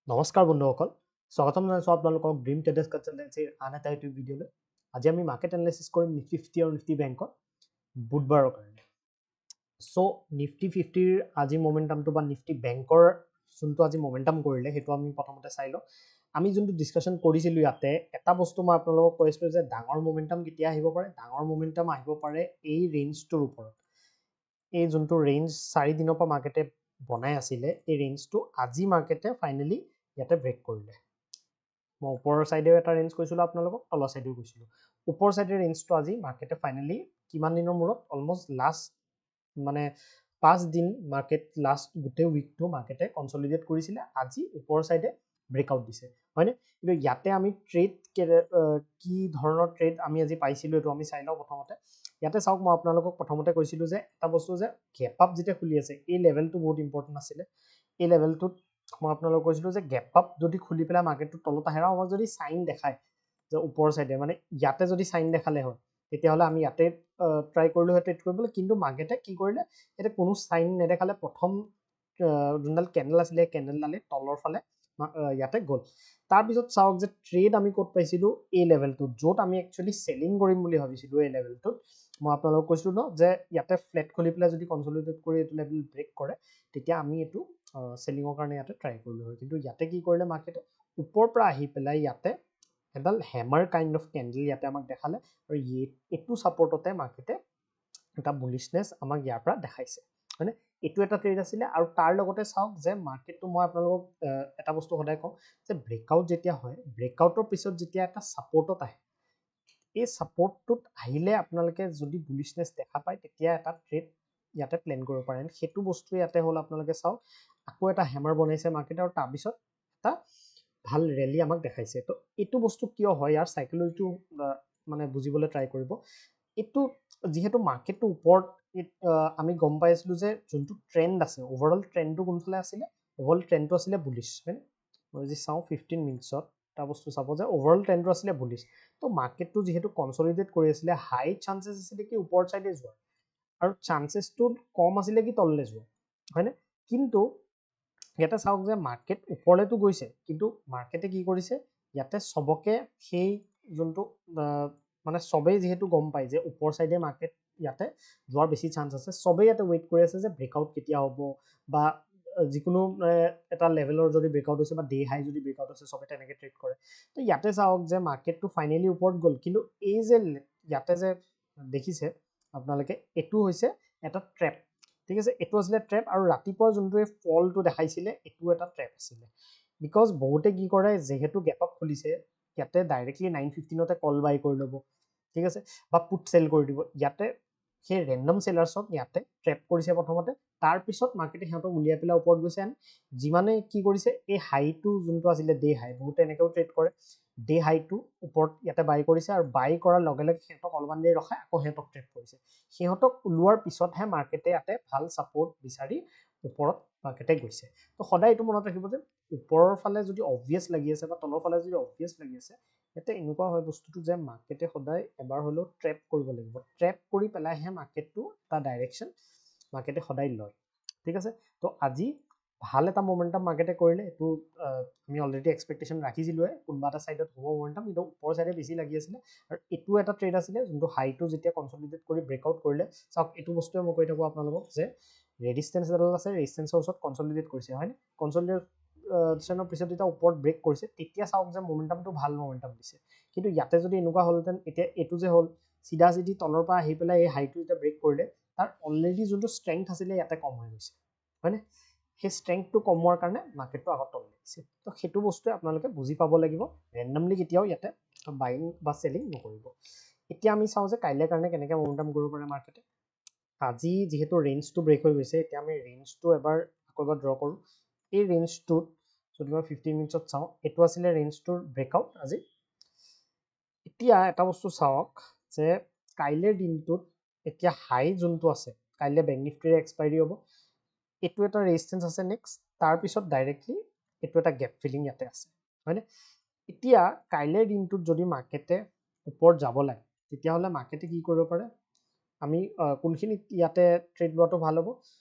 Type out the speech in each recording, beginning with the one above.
নমস্কাৰ বন্ধুসকল, স্বাগতম জনাইছোঁ আপোনালোকক ড্ৰিম ট্ৰেডাৰ্ছ কনচালটেন্সিৰ আন এটা ইউটিউব ভিডিঅ'লৈ। আজি আমি মাৰ্কেট এনালাইচিছ কৰিম নিফটি 50 আৰু নিফটি বেংকত বুধবাৰৰ কাৰণে। চ' নিফটি 50ৰ আজি মমেণ্টামটো বা নিফটি বেংকৰ যোনটো আজি মমেণ্টাম কৰিলে সেইটো আমি প্ৰথমতে চাই লওঁ। আমি যোনটো ডিছকাশ্যন কৰিছিলোঁ ইয়াতে এটা বস্তু মই আপোনালোকক কৈছিলোঁ যে ডাঙৰ মমেণ্টাম কেতিয়া আহিব পাৰে। ডাঙৰ মমেণ্টাম আহিব পাৰে এই ৰেঞ্জটোৰ ওপৰত। এই যোনটো ৰেঞ্জ 4 দিনৰ পৰা মাৰ্কেটে বনাই আছিলে, এই ৰেঞ্জটো আজি মাৰ্কেটে ফাইনেলি ইয়াতে ব্ৰেক কৰিলে। মই ওপৰৰ চাইডেও এটা ৰেঞ্জ কৈছিলোঁ আপোনালোকক, তলৰ চাইডেও কৈছিলোঁ। ওপৰ চাইডে ৰেঞ্জটো আজি মাৰ্কেটে ফাইনেলি কিমান দিনৰ মূৰত অলমষ্ট লাষ্ট মানে 5 দিন মাৰ্কেট লাষ্ট গোটেই উইকটো মাৰ্কেটে কনচলিডেট কৰিছিলে। আজি ওপৰ চাইডে ব্ৰেকআউট দিছে, হয়নে? কিন্তু ইয়াতে আমি ট্ৰেড কি ধৰণৰ ট্ৰেড আমি আজি পাইছিলোঁ এইটো আমি চাই লওঁ প্ৰথমতে। ইয়াতে চাওক, মই আপোনালোকক প্ৰথমতে কৈছিলোঁ যে এটা বস্তু যে গেপ আপ যেতিয়া খুলি আছে, এই লেভেলটো বহুত ইম্পৰ্টেণ্ট আছিলে। এই লেভেলটোত মই আপোনালোকক কৈছিলোঁ যে গেপ আপ যদি খুলি পেলাই মাৰ্কেটটো তলত আহে আৰু আমাক যদি চাইন দেখায় যে ওপৰ চাইডে মানে ইয়াতে যদি চাইন দেখালে হয় তেতিয়াহ'লে আমি ইয়াতে ট্ৰাই কৰিলোঁ হয় ট্ৰেড কৰিবলৈ। কিন্তু মাৰ্কেটে কি কৰিলে, ইয়াতে কোনো চাইন নেদেখালে। প্ৰথম যোনডাল কেণ্ডেল আছিলে কেণ্ডেলডালে তলৰ ফালে ইয়াতে গ'ল। তাৰপিছত চাওক যে ট্ৰেড আমি ক'ত পাইছিলোঁ, এই লেভেলটোত, য'ত আমি একচুৱেলি চেলিং কৰিম বুলি ভাবিছিলোঁ। এই লেভেলটোত মই আপোনালোকক কৈছিলোঁ ন যে ইয়াতে ফ্লেট খুলি পেলাই যদি কনচলিডেট কৰি এইটো লেভেল ব্ৰেক কৰে তেতিয়া আমি এইটো চেলিঙৰ কাৰণে ইয়াতে ট্ৰাই কৰিলোঁ হয়। কিন্তু ইয়াতে কি কৰিলে, মাৰ্কেটে ওপৰৰ পৰা আহি পেলাই ইয়াতে এডাল হেমাৰ কাইণ্ড অফ কেণ্ডেল ইয়াতে আমাক দেখালে আৰু এইটো ছাপৰ্টতে মাৰ্কেটে এটা বুলিছনেছ আমাক ইয়াৰ পৰা দেখাইছে, হয়নে? এইটো এটা ট্ৰেড আছিলে। আৰু তাৰ লগতে চাওক যে মাৰ্কেটটো মই আপোনালোকক এটা বস্তু সদায় কওঁ যে ব্ৰেকআউট যেতিয়া হয়, ব্ৰেকআউটৰ পিছত যেতিয়া এটা ছাপৰ্টত আহে, এই ছাপৰ্টটোত আহিলে আপোনালোকে যদি বুলিছনেছ দেখা পায় তেতিয়া এটা ট্ৰেড ইয়াতে প্লেন কৰিব পাৰে। সেইটো বস্তু ইয়াতে হ'ল, আপোনালোকে চাওক আকৌ এটা হেমাৰ বনাইছে মাৰ্কেটে আৰু তাৰপিছত এটা ভাল ৰেলী আমাক দেখাইছে। তো এইটো বস্তু কিয় হয়, ইয়াৰ চাইকলজিটো মানে বুজিবলৈ ট্ৰাই কৰিব। এইটো যিহেতু মাৰ্কেটটো ওপৰত আমি গম পাই আছিলোঁ যে যোনটো ট্ৰেণ্ড আছে, অভাৰঅল ট্ৰেণ্ডটো কোনফালে আছিলে, অভাৰঅল ট্ৰেণ্ডটো আছিলে বুলিছ, হয়। মই যদি চাওঁ 15 মিনিটছত এটা বস্তু চাব যে অভাৰঅল ট্ৰেণ্ডটো আছিলে বুলিছ। তো মাৰ্কেটটো যিহেতু কনচলিডেট কৰি আছিলে, হাই চান্সেছ আছিলে কি ওপৰ চাইডে যোৱাৰ, আৰু চান্সেছটো কম আছিলে কি তললৈ যোৱা, হয়নে? কিন্তু ইয়াতে চাওক যে মাৰ্কেট ওপৰলৈতো গৈছে, কিন্তু মাৰ্কেটে কি কৰিছে, ইয়াতে চবকে সেই যোনটো মানে চবেই যিহেতু গম পায় যে ওপৰ চাইডে মাৰ্কেট ইয়াতে যোৱাৰ বেছি চান্স আছে, চবেই ইয়াতে ৱেইট কৰি আছে যে ব্ৰেকআউট কেতিয়া হ'ব, বা যিকোনো এটা লেভেলৰ যদি ব্ৰেকআউট হৈছে বা ডে হাই যদি ব্ৰেকআউট হৈছে, চবে তেনেকৈ ট্ৰেড কৰে। তো ইয়াতে চাওক যে মাৰ্কেটটো ফাইনেলি ওপৰত গ'ল, কিন্তু এই যে ইয়াতে যে দেখিছে আপোনালোকে, এইটো হৈছে এটা ট্ৰেপ, ঠিক আছে? এইটো আছিলে ট্ৰেপ। আৰু ৰাতিপুৱা যোনটো এই ফলটো দেখাইছিলে এইটো এটা ট্ৰেপ আছিলে। বিকজ বহুতে কি কৰে, যিহেতু গেপ আপ খুলিছে ইয়াতে ডাইৰেক্টলি 915তে কল বাই কৰি ল'ব, ঠিক আছে, বা পুট চেল কৰি দিব। ইয়াতে সেই ৰেণ্ডম চেলাৰ্ছক ইয়াতে ট্ৰেপ কৰিছে প্ৰথমতে, তাৰপিছত মাৰ্কেটে সিহঁতক উলিয়াই পেলাই ওপৰত গৈছে। এণ্ড যিমানে কি কৰিছে, এই হাইটো যোনটো আছিলে ডে হাই, বহুতে এনেকৈও ট্ৰেড কৰে, ডে হাইটো ওপৰত ইয়াতে বাই কৰিছে আৰু বাই কৰাৰ লগে লগে সিহঁতক অলপমান দেৰি ৰখাই আকৌ সিহঁতক ট্ৰেড কৰিছে। সিহঁতক ওলোৱাৰ পিছতহে মাৰ্কেটে ইয়াতে ভাল ছাপৰ্ট বিচাৰি ওপৰত মাৰ্কেটে গৈছে। তো সদায় এইটো মনত ৰাখিব যে ওপৰৰ ফালে যদি অবভিয়াছ লাগি আছে বা তলৰ ফালে যদি অবভিয়াছ লাগি আছে, ইয়াতে এনেকুৱা হয় বস্তুটো যে মাৰ্কেটে সদায় এবাৰ হ'লেও ট্ৰেপ কৰিব লাগিব। ট্ৰেপ কৰি পেলাইহে মাৰ্কেটটো এটা ডাইৰেকশ্যন মাৰ্কেটে সদায় লয়, ঠিক আছে? তো আজি ভাল এটা মমেণ্টাম মাৰ্কেটে কৰিলে। এইটো আমি অলৰেডি এক্সপেক্টেশ্যন ৰাখিছিলোঁৱে, কোনোবা এটা চাইডত হ'ব মমেণ্টাম, কিন্তু ওপৰৰ চাইডে বেছি লাগি আছিলে। আৰু এইটো এটা ট্ৰেড আছিলে যোনটো হাইটো যেতিয়া কনচলিডেট কৰি ব্ৰেকআউট কৰিলে, চাওক এইটো বস্তুৱে মই কৈ থাকোঁ আপোনালোকক যে ৰেজিষ্টেঞ্চ এডাল আছে, ৰেজিষ্টেঞ্চৰ ওচৰত কনচলিডেট কৰিছে, হয়নে? কনচলিডেশ্যনৰ পিছত যেতিয়া ওপৰত ব্ৰেক কৰিছে তেতিয়া চাওক যে মমেণ্টামটো ভাল মমেণ্টাম দিছে। কিন্তু ইয়াতে যদি এনেকুৱা হ'লহেঁতেন, এতিয়া এইটো যে হ'ল চিধা চিধি তলৰ পৰা আহি পেলাই এই হাইটো যেতিয়া ব্ৰেক কৰিলে, তাৰ অলৰেডি যোনটো ষ্ট্ৰেংথ আছিলে ইয়াতে কম হৈ গৈছে, হয়নে? সেই ষ্ট্ৰেংথটো কমোৱাৰ কাৰণে মাৰ্কেটটো আগত তল লাগিছে। তো সেইটো বস্তুৱে আপোনালোকে বুজি পাব লাগিব। ৰেণ্ডমলি কেতিয়াও ইয়াতে বাইং বা চেলিং নকৰিব। এতিয়া আমি চাওঁ যে কাইলৈ কাৰণে কেনেকৈ মমেণ্টাম কৰিব পাৰে মাৰ্কেটে। আজি যিহেতু ৰেঞ্জটো ব্ৰেক হৈ গৈছে, এতিয়া আমি ৰেঞ্জটো এবাৰ আকৌ এবাৰ ড্ৰ কৰোঁ। এই ৰেঞ্জটোত যদি মই 15 মিনিটছত চাওঁ, এইটো আছিলে ৰেঞ্জটোৰ ব্ৰেকআউট আজি। এতিয়া এটা বস্তু চাওক যে কাইলৈৰ দিনটোত এতিয়া হাই যোনটো আছে, কাইলৈ বেংক নিফটিৰ এক্সপাইৰী হ'ব, এইটো এটা ৰেজিষ্টেঞ্চ আছে নেক্সট, তাৰপিছত ডাইৰেক্টলি এইটো এটা গেপ ফিলিং ইয়াতে আছে, হয়নে? এতিয়া কাইলৈৰ দিনটোত যদি মাৰ্কেটে ওপৰত যাব লাগে তেতিয়াহ'লে মাৰ্কেটে কি কৰিব পাৰে, আমি কোনখিনিত ইয়াতে ট্ৰেড লোৱাটো ভাল হ'ব,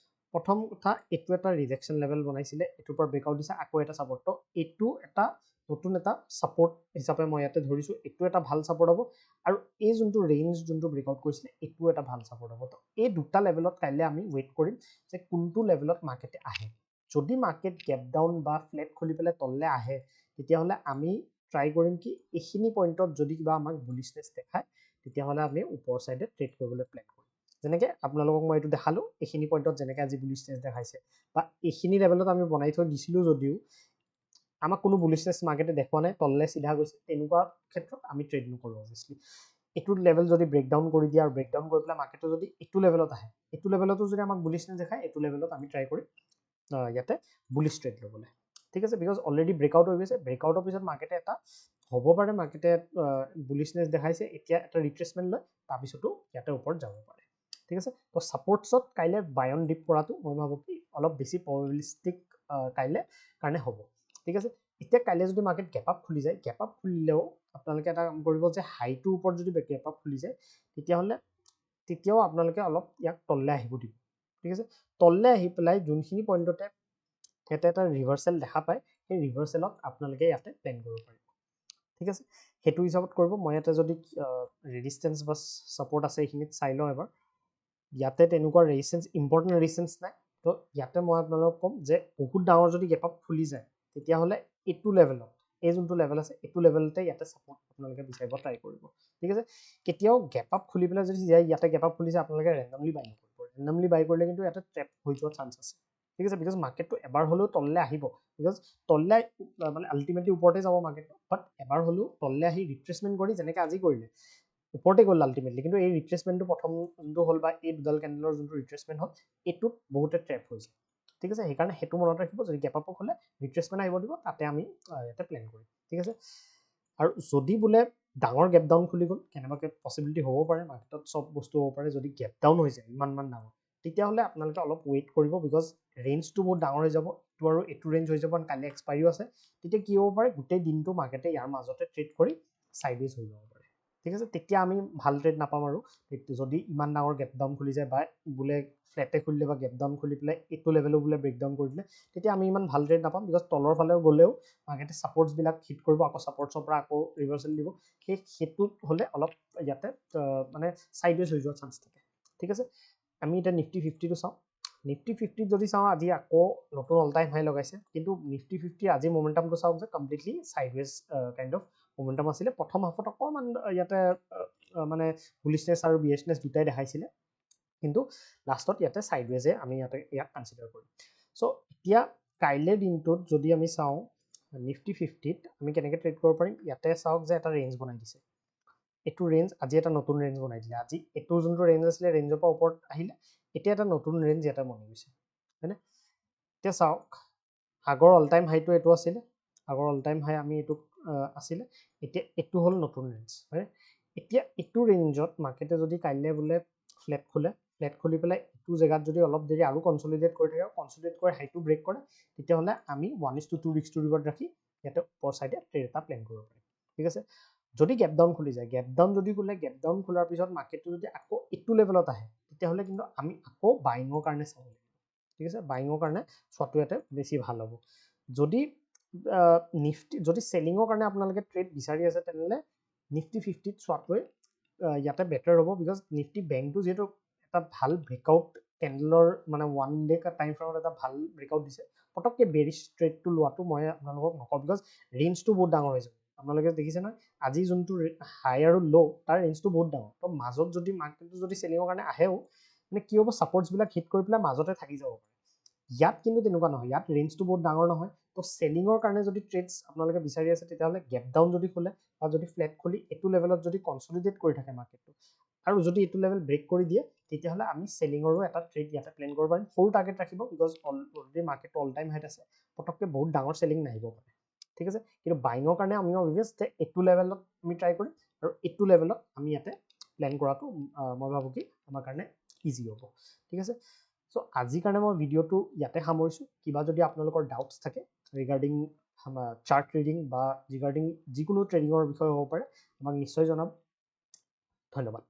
প্ৰথম কথা এইটো এটা ৰিজেকশ্যন লেভেল বনাইছিলে, এইটোৰ পৰা ব্ৰেকআউট দিছে, আকৌ এটা ছাপৰ্ট। তো এইটো এটা নতুন এটা ছাপৰ্ট হিচাপে মই ইয়াতে ধৰিছোঁ, এইটো এটা ভাল ছাপৰ্ট হ'ব। আৰু এই যোনটো ৰেঞ্জ যোনটো ব্ৰেকআউট কৰিছিলে এইটো এটা ভাল ছাপৰ্ট হ'ব। তো এই দুটা লেভেলত কাইলৈ আমি ৱেইট কৰিম যে কোনটো লেভেলত মাৰ্কেটে আহে। যদি মাৰ্কেট গেপ ডাউন বা ফ্লেট খুলি পেলাই তললৈ আহে, তেতিয়াহ'লে আমি ট্ৰাই কৰিম কি এইখিনি পইণ্টত যদি কিবা আমাক বুলিছনেছ দেখায়, তেতিয়াহ'লে আমি ওপৰ চাইডে ট্ৰেড কৰিবলৈ প্লেন কৰিম। যেনেকৈ আপোনালোকক মই এইটো দেখালোঁ, এইখিনি পইণ্টত যেনেকৈ আজি বুলিছনেছ দেখাইছে বা এইখিনি লেভেলত আমি বনাই থৈ দিছিলোঁ যদিও আমাক কোনো বুলিছনেছ মাৰ্কেটে দেখুওৱা নাই, তললৈ চিধা গৈছে, তেনেকুৱা ক্ষেত্ৰত আমি ট্ৰেড নকৰোঁ অবভিয়াছলি। এইটো লেভেল যদি ব্ৰেকডাউন কৰি দিয়ে আৰু ব্ৰেকডাউন কৰি পেলাই মাৰ্কেটটো যদি এইটো লেভেলত আহে, এইটো লেভেলতো যদি আমাক বুলিছনেছ দেখায়, এইটো লেভেলত আমি ট্ৰাই কৰিম ইয়াতে বুলিছ ট্ৰেড ল'বলৈ। ঠিক আছে, বিকজ অলৰেডি ব্ৰেকআউট হৈ গৈছে, ব্ৰেকআউটৰ পিছত মাৰ্কেটে এটা হ'ব পাৰে মাৰ্কেটে বুলিছনেছ দেখাইছে, এতিয়া এটা ৰিট্ৰেচমেণ্ট লয়, তাৰপিছতো ইয়াতে ওপৰত যাব পাৰে। ঠিক আছে, তো ছাপৰ্টছত কাইলৈ বাই অন ডিপ কৰাটো মই ভাবোঁ কি অলপ বেছি প্ৰবেবিলিষ্টিক কাইলৈ কাৰণে হ'ব। ঠিক আছে, এতিয়া কাইলৈ যদি মাৰ্কেট গেপ আপ খুলি যায়, গেপ আপ খুলিলেও আপোনালোকে এটা কাম কৰিব যে হাইটোৰ ওপৰত যদি গেপ আপ খুলি যায়, তেতিয়াও আপোনালোকে অলপ ইয়াক তললৈ আহিব দিব। ঠিক আছে, তললৈ আহি পেলাই যোনখিনি পইণ্টতে ইয়াতে এটা ৰিভাৰ্চেল দেখা পায়, সেই ৰিভাৰ্চেলত আপোনালোকে ইয়াতে প্লেন কৰিব পাৰিব। ঠিক আছে, সেইটো হিচাপত কৰিব। মই ইয়াতে যদি ৰেজিষ্টেঞ্চ বা ছাপৰ্ট আছে এইখিনিত চাই লওঁ এবাৰ। ইয়াতে তেনেকুৱা ৰেজিষ্টেঞ্চ, ইম্পৰ্টেণ্ট ৰেজিষ্টেঞ্চ নাই। তো ইয়াতে মই আপোনালোকক ক'ম যে বহুত ডাঙৰ যদি গেপ আপ খুলি যায়, তেতিয়াহ'লে এইটো লেভেলত, এই যোনটো লেভেল আছে এইটো লেভেলতে ইয়াতে ছাপৰ্ট আপোনালোকে বিচাৰিব ট্ৰাই কৰিব। ঠিক আছে, কেতিয়াও গেপ আপ খুলি পেলাই যদি ইয়াতে গেপ আপ খুলিছে, আপোনালোকে ৰেণ্ডমলি বাই নকৰিব। ৰেণ্ডমলি বাই কৰিলে কিন্তু ইয়াতে ট্ৰেপ হৈ যোৱাৰ চান্স আছে। ঠিক আছে, বিকজ মাৰ্কেটটো এবাৰ হ'লেও তললৈ আহিব, বিকজ তললৈ মানে আল্টিমেটলি ওপৰতে যাব মাৰ্কেটটো, বাট এবাৰ হ'লেও তললৈ আহি ৰিট্ৰেচমেণ্ট কৰি যেনেকৈ আজি কৰিলে ওপৰতে গ'ল আল্টিমেটলি, কিন্তু এই ৰিট্ৰেচমেণ্টটো প্ৰথম যোনটো হ'ল বা এই দুডাল কেণ্ডেলৰ যোনটো ৰিট্ৰেচমেণ্ট হ'ল, এইটোত বহুতে ট্ৰেপ হৈছে। ঠিক আছে, সেইকাৰণে সেইটো মনত ৰাখিব, যদি গেপ আপক হ'লে ৰিট্ৰেচমেণ্ট আহিব দিব, তাতে আমি ইয়াতে প্লেন কৰিম। ঠিক আছে, আৰু যদি বোলে ডাঙৰ গেপ ডাউন খুলি গ'ল, কেনেবাকৈ পচিবিলিটি হ'ব পাৰে, মাৰ্কেটত চব বস্তু হ'ব পাৰে, যদি গেপ ডাউন হৈ যায় ইমান ডাঙৰ, তেতিয়াহ'লে আপোনালোকে অলপ ৱেইট কৰিব, বিকজ ৰেঞ্জটো বহুত ডাঙৰ হৈ যাব, এইটো আৰু এইটো ৰেঞ্জ হৈ যাব, কালি এক্সপাইৰিও আছে। তেতিয়া কি হ'ব পাৰে, গোটেই দিনটো মাৰ্কেটে ইয়াৰ মাজতে ট্ৰেড কৰি চাইডৱেজ হৈ যাব পাৰে। ঠিক আছে, তেতিয়া আমি ভাল ট্ৰেড নাপাম। আৰু যদি ইমান ডাঙৰ গেপ ডাউন খুলি যায় বা বোলে ফ্লেটে খুলিলে বা গেপ ডাউন খুলি পেলাই এইটো লেভেলো বোলে ব্ৰেকডাউন কৰি দিলে, তেতিয়া আমি ইমান ভাল ট্ৰেড নাপাম, বিকজ তলৰ ফালেও গ'লেও মাৰ্কেটে ছাপৰ্টছবিলাক হিট কৰিব, আকৌ ছাপৰ্টছৰ পৰা আকৌ ৰিভাৰ্চেল দিব, সেইটোত হ'লে অলপ ইয়াতে মানে চাইডৱেজ হৈ যোৱাৰ চান্স থাকে। ঠিক আছে, আমি এতিয়া নিফটি 50টো চাওঁ। নিফটি 50 যদি চাওঁ, আজি আকৌ নতুন অল টাইম হাই লগাইছে, কিন্তু নিফটি 50 আজি মোমেণ্টামটো চাওক যে কমপ্লিটলি চাইডৱেজ কাইণ্ড অফ মোমেণ্টাম আছিলে। প্ৰথম হাফত অকণমান ইয়াতে মানে বুলিছনেছ আৰু বিয়েছনেছ দুটাই দেখাইছিলে, কিন্তু লাষ্টত ইয়াতে চাইডৱেজে আমি ইয়াক কনচিডাৰ কৰিম। চ' এতিয়া কাইলৈ দিনটোত যদি আমি চাওঁ নিফটি 50ত আমি কেনেকৈ ট্ৰেড কৰিব পাৰিম, ইয়াতে চাওক যে এটা ৰেঞ্জ বনাই দিছে, এইটো ৰেঞ্জ আজি এটা নতুন ৰেঞ্জ বনাই দিলে। আজি এইটো যোনটো ৰেঞ্জ আছিলে, ৰেঞ্জৰ পৰা ওপৰত আহিলে, এতিয়া এটা নতুন ৰেঞ্জ ইয়াতে বনি গৈছে, হয়নে? এতিয়া চাওক, আগৰ অল টাইম হাইটো এইটো আছিলে, আগৰ অল টাইম হাই আমি এইটো আছিলে, এতিয়া এইটো হ'ল নতুন ৰেঞ্জ, হয়। এতিয়া এইটো ৰেঞ্জত মাৰ্কেটে যদি কাইলৈ বোলে ফ্লেট খোলে, ফ্লেট খুলি পেলাই এইটো জেগাত যদি অলপ দেৰি আৰু কনচলিডেট কৰি থাকে, কনচলিডেট কৰি হাইটো ব্ৰেক কৰে, তেতিয়াহ'লে আমি 1:2 ৰিস্ক টু ৰিৱাৰ্ড ৰাখি ইয়াতে ওপৰ চাইডে ট্ৰেড এটা প্লেন কৰিব পাৰিম। ঠিক আছে, যদি গেপ ডাউন খুলি যায়, গেপ ডাউন যদি খোলে, গেপ ডাউন খোলাৰ পিছত মাৰ্কেটটো যদি আকৌ এইটো লেভেলত আহে, তেতিয়াহ'লে কিন্তু আমি আকৌ বাইঙৰ কাৰণে চাব লাগিব। ঠিক আছে, বাইঙৰ কাৰণে চোৱাটো ইয়াতে বেছি ভাল হ'ব। যদি নিফটি যদি চেলিঙৰ কাৰণে আপোনালোকে ট্ৰেড বিচাৰি আছে, তেনেহ'লে নিফটি 50ত চোৱাটোৱে ইয়াতে বেটাৰ হ'ব, বিকজ নিফটি বেংকটো যিহেতু এটা ভাল ব্ৰেকআউট কেণ্ডেলৰ মানে 1 ডে টাইম ফ্ৰেমত এটা ভাল ব্ৰেকআউট দিছে, পটককৈ বেৰিছ ট্ৰেডটো লোৱাটো মই আপোনালোকক নকওঁ, বিকজ ৰেঞ্জটো বহুত ডাঙৰ হৈ যাব। আপোনালোকে দেখিছে নহয়, আজি যোনটো হাই আৰু ল' তাৰ ৰেঞ্জটো বহুত ডাঙৰ। তো মাজত যদি মাৰ্কেটটো যদি চেলিঙৰ কাৰণে আহেও, মানে কি হ'ব, ছাপৰ্টছবিলাক হিট কৰি পেলাই মাজতে থাকি যাব পাৰে। ইয়াত কিন্তু তেনেকুৱা নহয়, ইয়াত ৰেঞ্জটো বহুত ডাঙৰ নহয়। তো চেলিঙৰ কাৰণে যদি ট্ৰেডছ আপোনালোকে বিচাৰি আছে, তেতিয়াহ'লে গেপ ডাউন যদি খোলে বা যদি ফ্লেট খুলি এইটো লেভেলত যদি কনচলিডেট কৰি থাকে মাৰ্কেটটো, আৰু যদি এইটো লেভেল ব্ৰেক কৰি দিয়ে, তেতিয়াহ'লে আমি চেলিঙৰো এটা ট্ৰেড ইয়াতে প্লেন কৰিব পাৰিম। সৰু টাৰ্গেট ৰাখিব, বিকজ অলৰেডি মাৰ্কেটটো অল টাইম হাইত আছে, পটককৈ বহুত ডাঙৰ চেলিং নাহিব পাৰে। ঠিক আছে, কিন্তু বাইঙৰ কাৰণে আমি অবভিয়াছ যে এইটো লেভেলত আমি ট্ৰাই কৰিম, আৰু এইটো লেভেলত আমি ইয়াতে প্লেন কৰাটো মই ভাবোঁ কি আমাৰ কাৰণে ইজি হ'ব। ঠিক আছে, চ' আজিৰ কাৰণে মই ভিডিঅ'টো ইয়াতে সামৰিছোঁ। কিবা যদি আপোনালোকৰ ডাউটছ থাকে ৰিগাৰ্ডিং চাৰ্ট ট্ৰেডিং বা ৰিগাৰ্ডিং যিকোনো ট্ৰেডিঙৰ বিষয়ে হ'ব পাৰে, আমাক নিশ্চয় জনাব। ধন্যবাদ।